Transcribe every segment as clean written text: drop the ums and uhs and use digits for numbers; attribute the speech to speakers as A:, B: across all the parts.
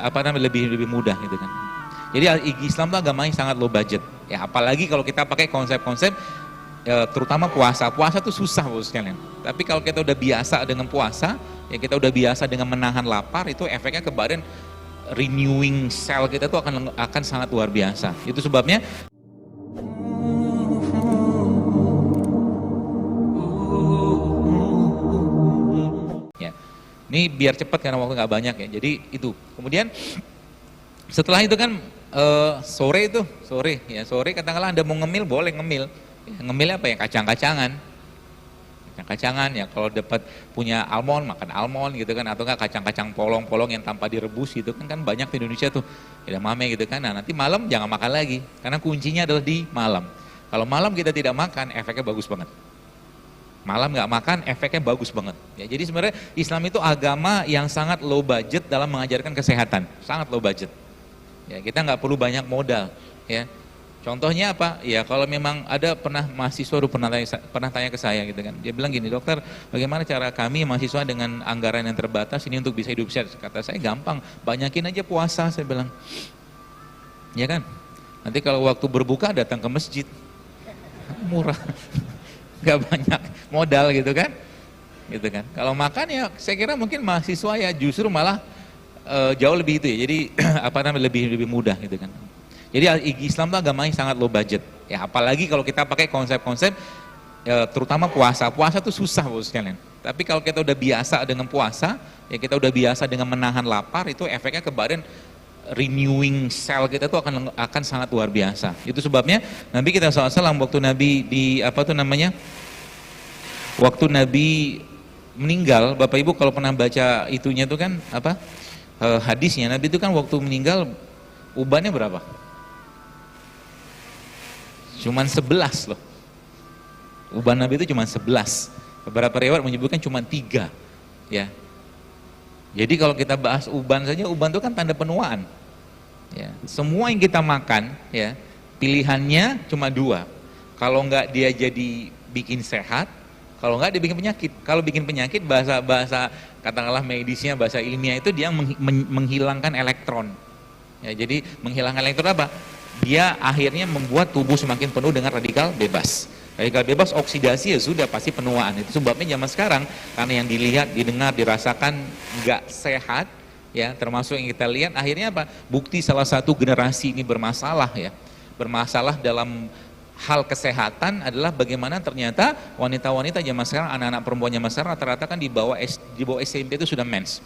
A: apa namanya lebih mudah gitu kan. Jadi Islam tuh agama yang sangat low budget. Ya apalagi kalau kita pakai konsep-konsep terutama puasa. Puasa tuh susah bos sekalian. Tapi kalau kita udah biasa dengan puasa, ya kita udah biasa dengan menahan lapar, itu efeknya ke badan, renewing sel kita tuh akan sangat luar biasa. Itu sebabnya ya. Ini biar cepat karena waktu nggak banyak ya. Jadi itu. Kemudian setelah itu kan sore katakanlah Anda mau ngemil boleh ngemil. Ya, ngemil apa ya? Kacang-kacangan ya, kalau dapat punya almond makan almond gitu kan, atau enggak kacang-kacang polong-polong yang tanpa direbus gitu kan banyak di Indonesia tuh edamame gitu kan. Nah nanti malam jangan makan lagi karena kuncinya adalah di malam. Kalau malam kita tidak makan efeknya bagus banget. Malam nggak makan efeknya bagus banget ya. Jadi sebenarnya Islam itu agama yang sangat low budget dalam mengajarkan kesehatan, sangat low budget ya. Kita nggak perlu banyak modal ya. Contohnya apa? Ya kalau memang ada mahasiswa pernah tanya ke saya gitu kan. Dia bilang gini, dokter, bagaimana cara kami mahasiswa dengan anggaran yang terbatas ini untuk bisa hidup sehat? Kata saya gampang, banyakin aja puasa, saya bilang. Ya kan? Nanti kalau waktu berbuka datang ke masjid, murah, nggak banyak modal gitu kan? Gitu kan? Kalau makan ya, saya kira mungkin mahasiswa ya justru malah jauh lebih itu ya. Jadi apa namanya lebih mudah gitu kan? Jadi Islam itu agama yang sangat low budget. Ya apalagi kalau kita pakai konsep-konsep terutama puasa. Puasa tuh susah bos sekalian. Tapi kalau kita udah biasa dengan puasa, ya kita udah biasa dengan menahan lapar, itu efeknya ke badan, renewing sel kita tuh akan sangat luar biasa. Itu sebabnya Nabi kita SAW waktu Nabi waktu Nabi meninggal, Bapak Ibu kalau pernah baca itunya tuh kan hadisnya, Nabi itu kan waktu meninggal ubannya berapa? Cuman 11 loh. Uban Nabi itu cuma 11. Beberapa riwayat menyebutkan cuma 3 ya. Jadi kalau kita bahas uban saja, uban itu kan tanda penuaan ya. Semua yang kita makan ya, pilihannya cuma 2. Kalau enggak dia jadi bikin sehat, kalau enggak dia bikin penyakit. Kalau bikin penyakit, bahasa katakanlah medisnya, bahasa ilmiah itu dia menghilangkan elektron ya. Jadi menghilangkan elektron apa? Dia akhirnya membuat tubuh semakin penuh dengan radikal bebas. Radikal bebas oksidasi ya sudah pasti penuaan. Itu sebabnya zaman sekarang karena yang dilihat, didengar, dirasakan nggak sehat ya, termasuk yang kita lihat akhirnya apa? Bukti salah satu generasi ini bermasalah ya. Bermasalah dalam hal kesehatan adalah bagaimana ternyata wanita-wanita zaman sekarang, anak-anak perempuan zaman sekarang rata-rata kan di bawah SMP itu sudah mens.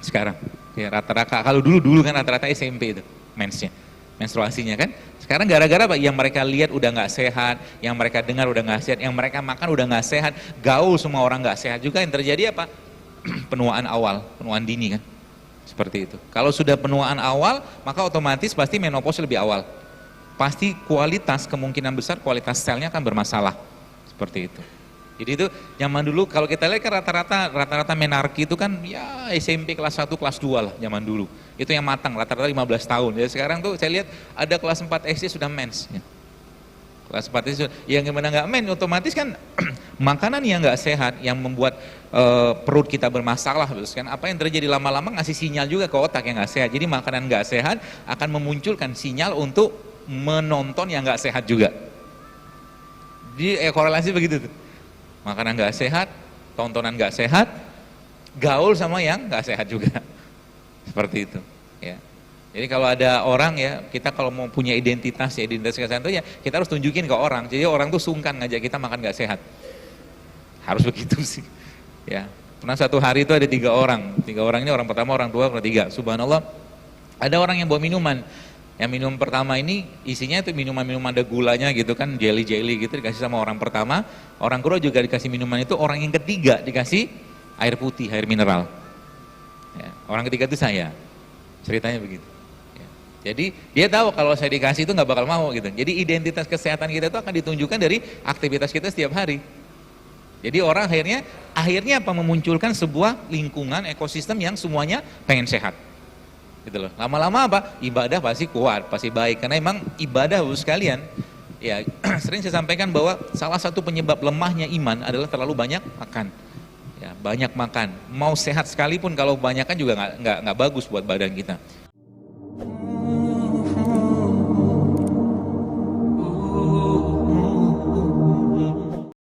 A: Sekarang ya rata-rata, kalau dulu kan rata-rata SMP itu mensnya, menstruasinya kan. Sekarang gara-gara apa? Yang mereka lihat udah nggak sehat, yang mereka dengar udah nggak sehat, yang mereka makan udah nggak sehat, gaul semua orang nggak sehat juga. Yang terjadi apa? Penuaan awal, penuaan dini kan, seperti itu. Kalau sudah penuaan awal, maka otomatis pasti menopause lebih awal. Pasti kemungkinan besar kualitas selnya akan bermasalah, seperti itu. Jadi itu zaman dulu kalau kita lihat kan rata-rata menarki itu kan ya SMP kelas 1 kelas 2 lah zaman dulu. Itu yang matang rata-rata 15 tahun. Jadi sekarang tuh saya lihat ada kelas 4 SD sudah mens ya. Kelas 4 SD yang gimana nggak mens otomatis kan makanan yang nggak sehat yang membuat perut kita bermasalah terus kan. Apa yang terjadi lama-lama ngasih sinyal juga ke otak yang nggak sehat. Jadi makanan nggak sehat akan memunculkan sinyal untuk menonton yang nggak sehat juga. Jadi korelasi begitu tuh. Makanan nggak sehat, tontonan nggak sehat, gaul sama yang nggak sehat juga, seperti itu. Ya. Jadi kalau ada orang ya, kita kalau mau punya identitas kesehatan itu ya kita harus tunjukin ke orang. Jadi orang tuh sungkan ngajak kita makan nggak sehat, harus begitu sih. Ya. Pernah satu hari itu ada 3 orang ini orang pertama, orang tua, orang 3. Subhanallah, ada orang yang bawa minuman. Yang minum pertama ini isinya itu minuman-minuman ada gulanya gitu kan, jelly gitu dikasih sama orang pertama. Orang kedua juga dikasih minuman itu, orang yang ketiga dikasih air putih, air mineral. Ya, orang ketiga itu saya, ceritanya begitu. Ya, jadi dia tahu kalau saya dikasih itu nggak bakal mau gitu. Jadi identitas kesehatan kita itu akan ditunjukkan dari aktivitas kita setiap hari. Jadi orang akhirnya apa? Memunculkan sebuah lingkungan ekosistem yang semuanya pengen sehat. Gitu loh. Lama-lama apa? Ibadah pasti kuat, pasti baik. Karena emang ibadah sekalian, ya sering saya sampaikan bahwa salah satu penyebab lemahnya iman adalah terlalu banyak makan. Ya, banyak makan. Mau sehat sekalipun kalau kebanyakan juga nggak bagus buat badan kita.